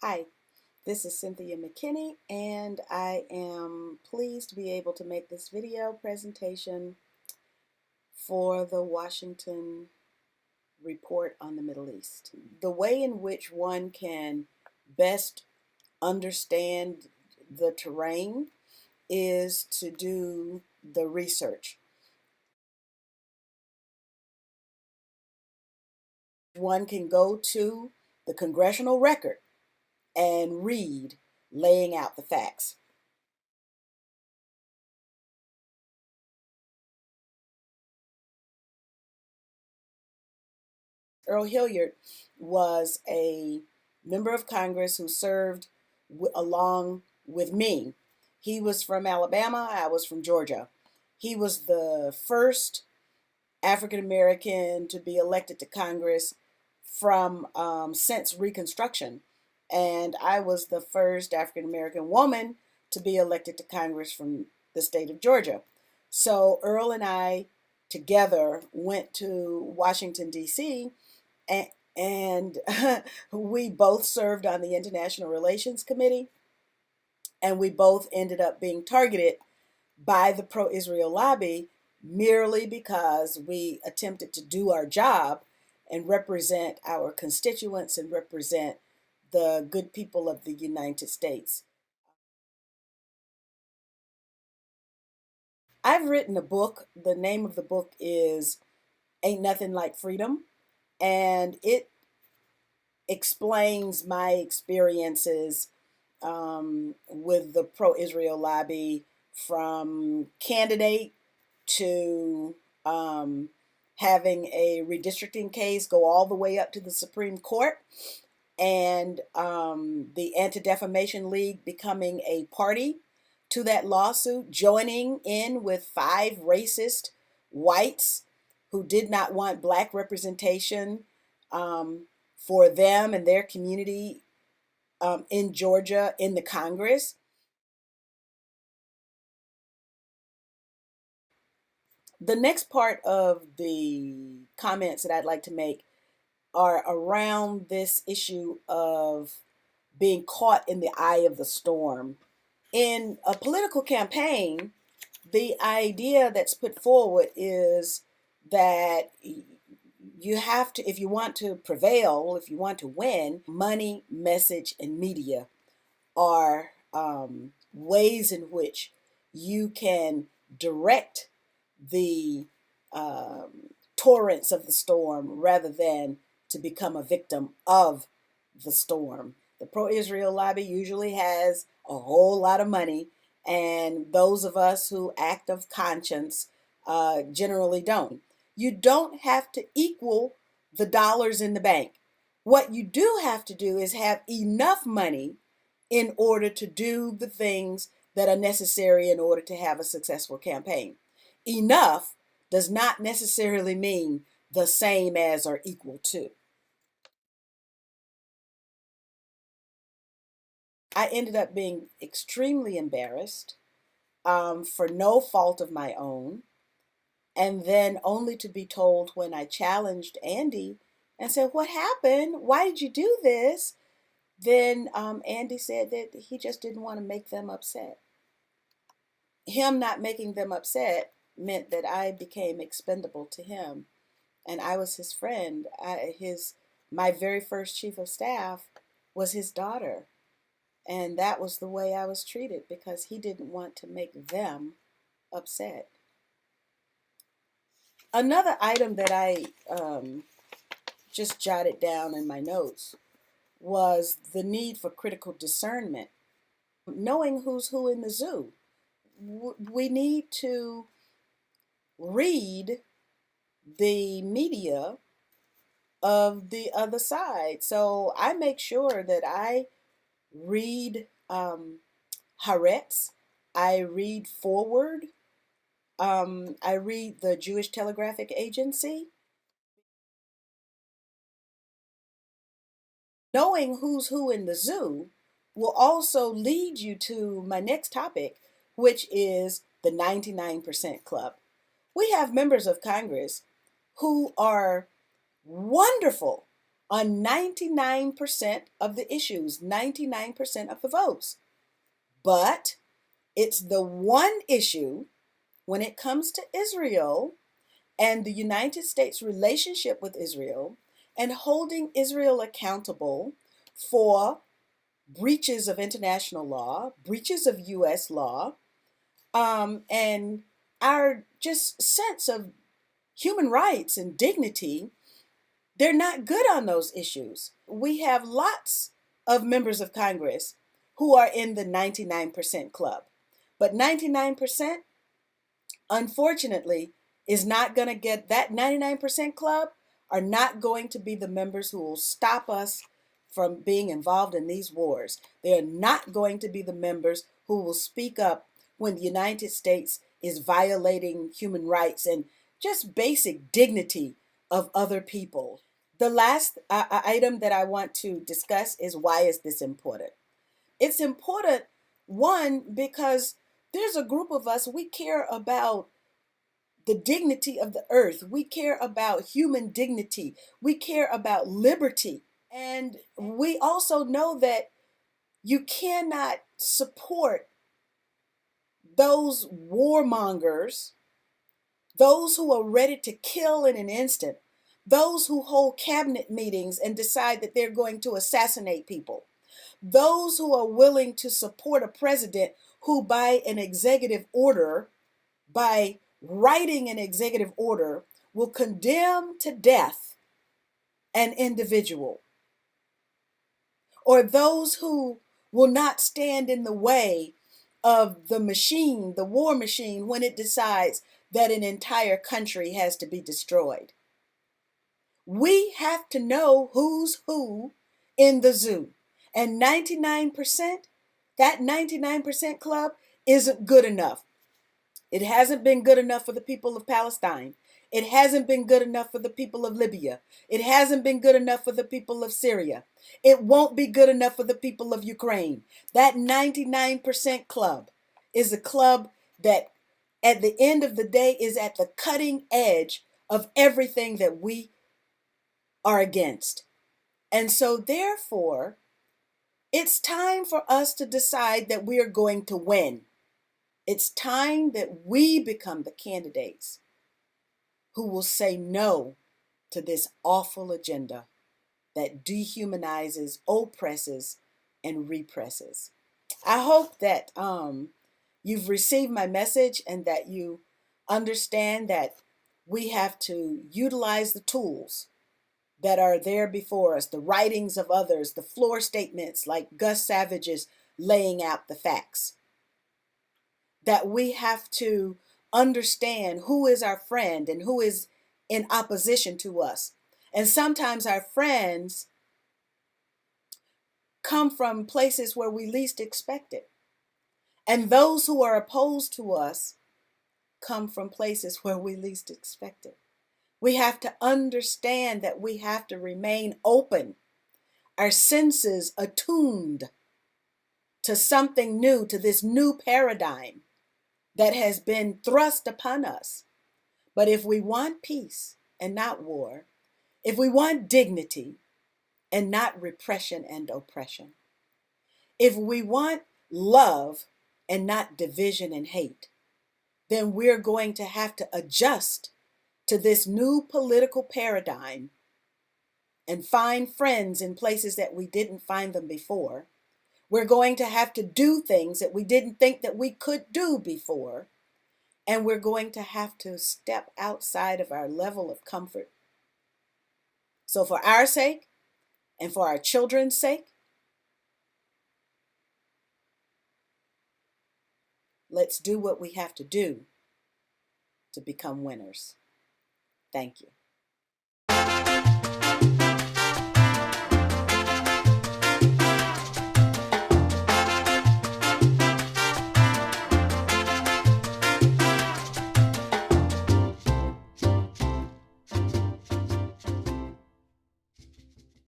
Hi, this is Cynthia McKinney, and I am pleased to be able to make this video presentation for the Washington Report on the Middle East. The way in which one can best understand the terrain is to do the research. One can go to the congressional record and read laying out the facts. Earl Hilliard was a member of Congress who served along with me. He was from Alabama, I was from Georgia. He was the first African American to be elected to Congress from since Reconstruction, and I was the first African American woman to be elected to Congress from the state of Georgia. So Earl and I together went to Washington, D.C., and, and we both served on the International Relations Committee, and we both ended up being targeted by the pro-Israel lobby merely because we attempted to do our job and represent our constituents and represent the good people of the United States. I've written a book. The name of the book is Ain't Nothing Like Freedom, and it explains my experiences with the pro-Israel lobby, from candidate to having a redistricting case go all the way up to the Supreme Court, and the Anti-Defamation League becoming a party to that lawsuit, joining in with 5 racist whites who did not want black representation for them and their community in Georgia in the Congress. The next part of the comments that I'd like to make are around this issue of being caught in the eye of the storm. In a political campaign, the idea that's put forward is that you have to, if you want to prevail, if you want to win, money, message, and media are ways in which you can direct the torrents of the storm rather than to become a victim of the storm. The pro-Israel lobby usually has a whole lot of money, and those of us who act of conscience generally don't. You don't have to equal the dollars in the bank. What you do have to do is have enough money in order to do the things that are necessary in order to have a successful campaign. Enough does not necessarily mean the same as or equal to. I ended up being extremely embarrassed for no fault of my own, and then only to be told when I challenged Andy and said, "What happened? Why did you do this?" Then Andy said that he just didn't want to make them upset. Him not making them upset meant that I became expendable to him, and I was his friend. My very first chief of staff was his daughter, and that was the way I was treated because he didn't want to make them upset. Another item that I just jotted down in my notes was the need for critical discernment, knowing who's who in the zoo. We need to read the media of the other side. So I make sure that I read Haaretz, I read Forward, I read the Jewish Telegraphic Agency. Knowing who's who in the zoo will also lead you to my next topic, which is the 99% Club. We have members of Congress who are wonderful on 99% of the issues, 99% of the votes. But it's the one issue when it comes to Israel and the United States' relationship with Israel and holding Israel accountable for breaches of international law, breaches of U.S. law, and our just sense of human rights and dignity. They're not good on those issues. We have lots of members of Congress who are in the 99% club, but 99%, unfortunately, is not going to get that 99% club, are not going to be the members who will stop us from being involved in these wars. They are not going to be the members who will speak up when the United States is violating human rights and just basic dignity of other people. The last item that I want to discuss is, why is this important? It's important, one, because there's a group of us, we care about the dignity of the earth. We care about human dignity. We care about liberty. And we also know that you cannot support those warmongers, those who are ready to kill in an instant, those who hold cabinet meetings and decide that they're going to assassinate people, those who are willing to support a president who, by an executive order, by writing an executive order, will condemn to death an individual, or those who will not stand in the way of the machine, the war machine, when it decides that an entire country has to be destroyed. We have to know who's who in the zoo. And 99%, that 99% club isn't good enough. It hasn't been good enough for the people of Palestine. It hasn't been good enough for the people of Libya. It hasn't been good enough for the people of Syria. It won't be good enough for the people of Ukraine. That 99% club is a club that, at the end of the day, is at the cutting edge of everything that we are against. And so, therefore, it's time for us to decide that we are going to win. It's time that we become the candidates who will say no to this awful agenda that dehumanizes, oppresses, and represses. I hope that you've received my message and that you understand that we have to utilize the tools that are there before us, the writings of others, the floor statements like Gus Savage's laying out the facts. That we have to understand who is our friend and who is in opposition to us. And sometimes our friends come from places where we least expect it. And those who are opposed to us come from places where we least expect it. We have to understand that we have to remain open, our senses attuned to something new, to this new paradigm that has been thrust upon us. But if we want peace and not war, if we want dignity and not repression and oppression, if we want love and not division and hate, then we're going to have to adjust to this new political paradigm and find friends in places that we didn't find them before. We're going to have to do things that we didn't think that we could do before. And we're going to have to step outside of our level of comfort. So for our sake and for our children's sake, let's do what we have to do to become winners. Thank you.